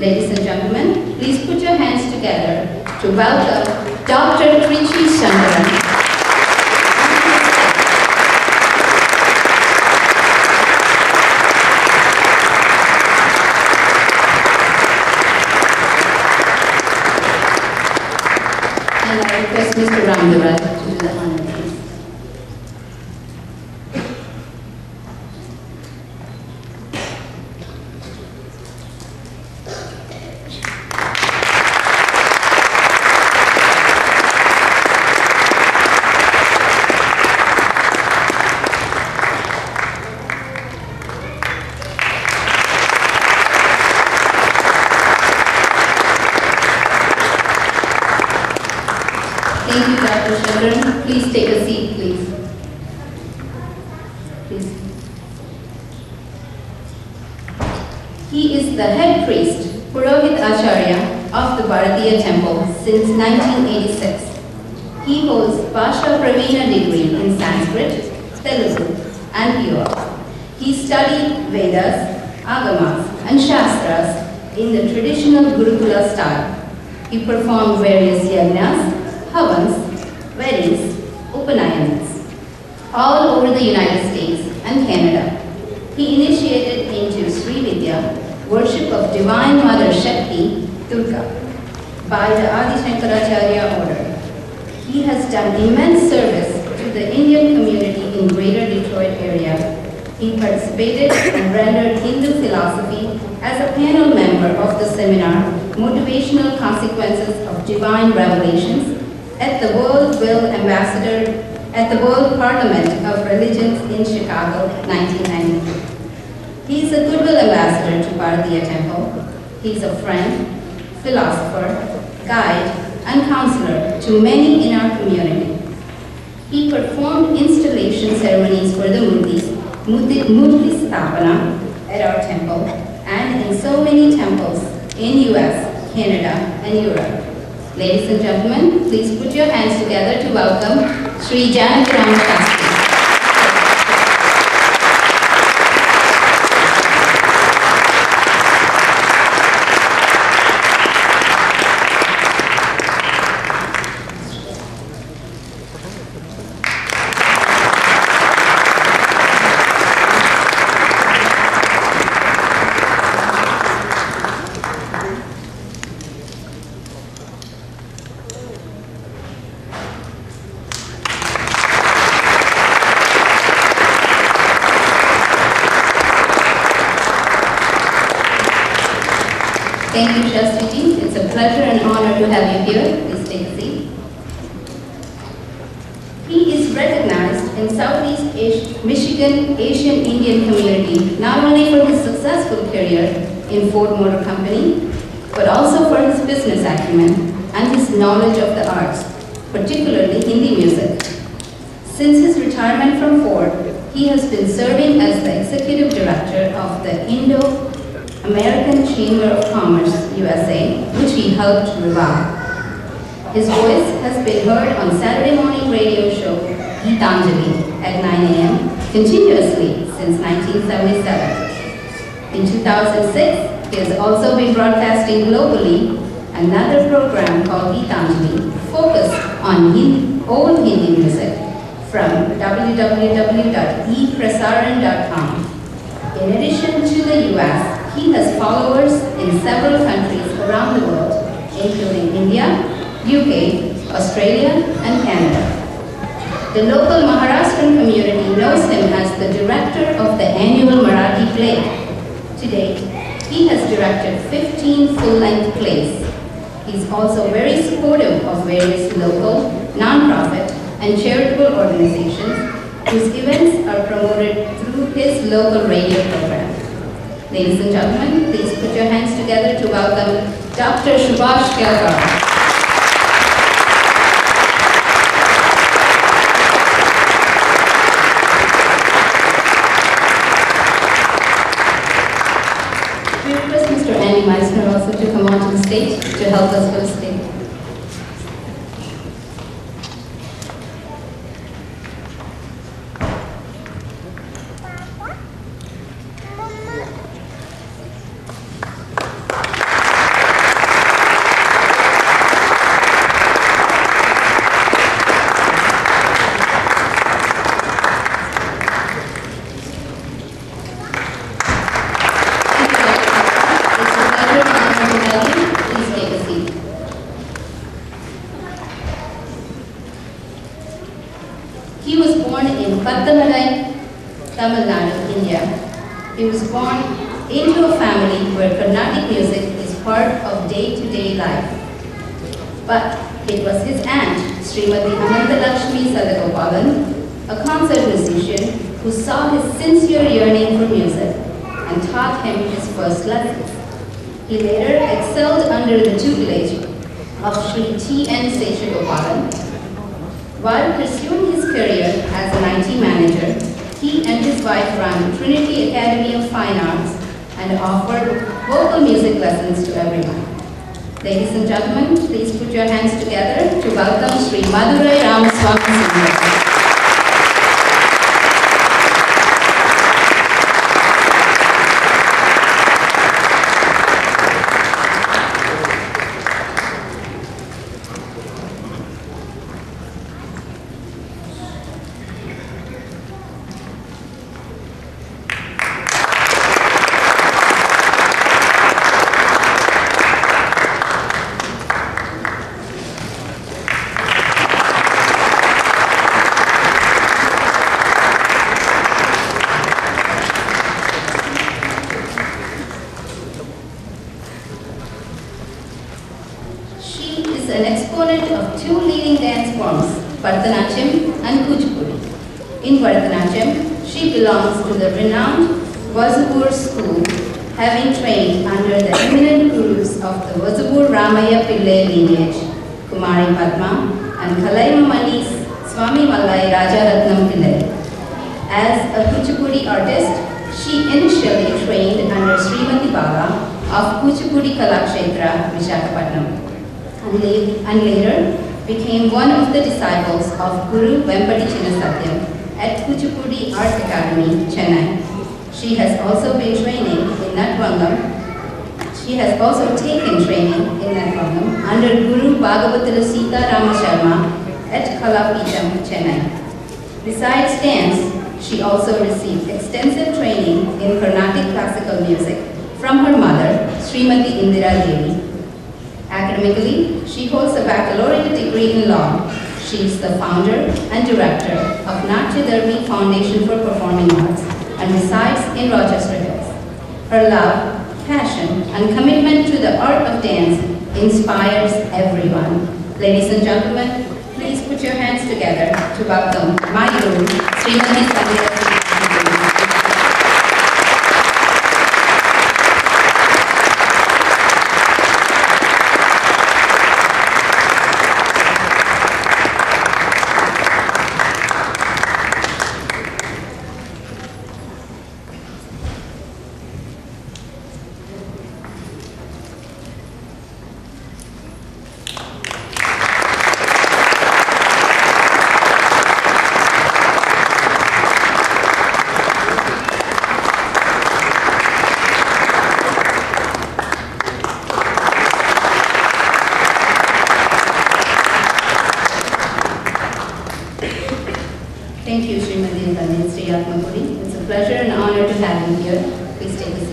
Ladies and gentlemen, please put your hands together to welcome Dr. Trichy Sundaram. And I request Mr. Ramdevaraj to do the honor, please. Thank you, Dr. Sundaram. Please take a seat, please. Please. He is the head priest, Purohit Acharya of the Bharatiya Temple since 1986. He holds Bhasha Pravina degree in Sanskrit, Telugu, and Yoga. He studied Vedas, Agamas, and Shastras in the traditional Gurukula style. He performed various yajnas, havans, weddings, upanayans, all over the United States and Canada. He initiated into Sri Vidya, worship of Divine Mother Shakti, Durga, by the Adi Shankaracharya order. He has done immense service to the Indian community in Greater Detroit area. He participated and rendered Hindu philosophy as a panel member of the seminar, Motivational Consequences of Divine Revelations, at the World Will Ambassador at the World Parliament of Religions in Chicago, 1993. He is a Goodwill Ambassador to Bharatiya Temple. He is a friend, philosopher, guide, and counselor to many in our community. He performed installation ceremonies for the Murti Sthapana at our temple and in so many temples in US, Canada, and Europe. Ladies and gentlemen, please put your hands together to welcome Sri Janakaram Shastri. Thank you, Shastriji. It's a pleasure and honor to have you here. Please take a seat. He is recognized in Southeast Michigan Asian Indian community not only for his successful career in Ford Motor Company, but also for his business acumen and his knowledge of the arts, particularly Hindi music. Since his retirement from Ford, he has been serving as the executive director of the Indo-American Chamber of Commerce, USA, which he helped revive. His voice has been heard on Saturday morning radio show Geetanjali at 9 a.m. continuously since 1977. In 2006, he has also been broadcasting globally another program called Geetanjali, focused on old Hindi music from www.eprasaran.com. In addition to the US, he has followers in several countries around the world, including India, UK, Australia, and Canada. The local Maharashtrian community knows him as the director of the annual Marathi play. To date, he has directed 15 full-length plays. He's also very supportive of various local, non-profit, and charitable organizations whose events are promoted through his local radio program. Ladies and gentlemen, please put your hands together to welcome Dr. Subhash Kelkar. We request Mr. Andy Meisner also to come onto the stage to help us with the stage. was born into a family where Carnatic music is part of day-to-day life. But it was his aunt, Srimati Anantalakshmi Sadagopalan, a concert musician who saw his sincere yearning for music and taught him his first lessons. He later excelled under the tutelage of Sri T.N. Seshagopalan. While pursuing his career as an IT manager, he and his wife ran Trinity Academy of Fine Arts and offered vocal music lessons to everyone. Ladies and gentlemen, please put your hands together to welcome Sri Madurai Ramaswamy Senior. An exponent of two leading dance forms, Bharatanatyam and Kuchipudi. In Bharatanatyam, she belongs to the renowned Vazapur school, having trained under the eminent gurus of the Vazapur Ramaya Pillai lineage, Kumari Padma and Kalaimamani's Swami Malai Rajaratnam Pillai. As a Kuchipudi artist, she initially trained under Srimati Bala of Kuchipudi Kalakshetra, Visakhapatnam, and later became one of the disciples of Guru Vempati Chinnasatyam at Kuchipudi Art Academy, Chennai. She has also been training in Natvangam. She has also taken training in Natvangam under Guru Bhagavatala Sita Rama Sharma at Kalapeetham, Chennai. Besides dance, she also received extensive training in Carnatic classical music from her mother, Srimati Indira Devi. Academically, she holds a baccalaureate degree in law. She is the founder and director of Natya Dharmi Foundation for Performing Arts and resides in Rochester Hills. Her love, passion, and commitment to the art of dance inspires everyone. Ladies and gentlemen, please put your hands together to welcome my guru, Srimati Sandhya. Thank you, Srimati and Sri Atmapuri. It's a pleasure and honor to have you here. Please take a seat.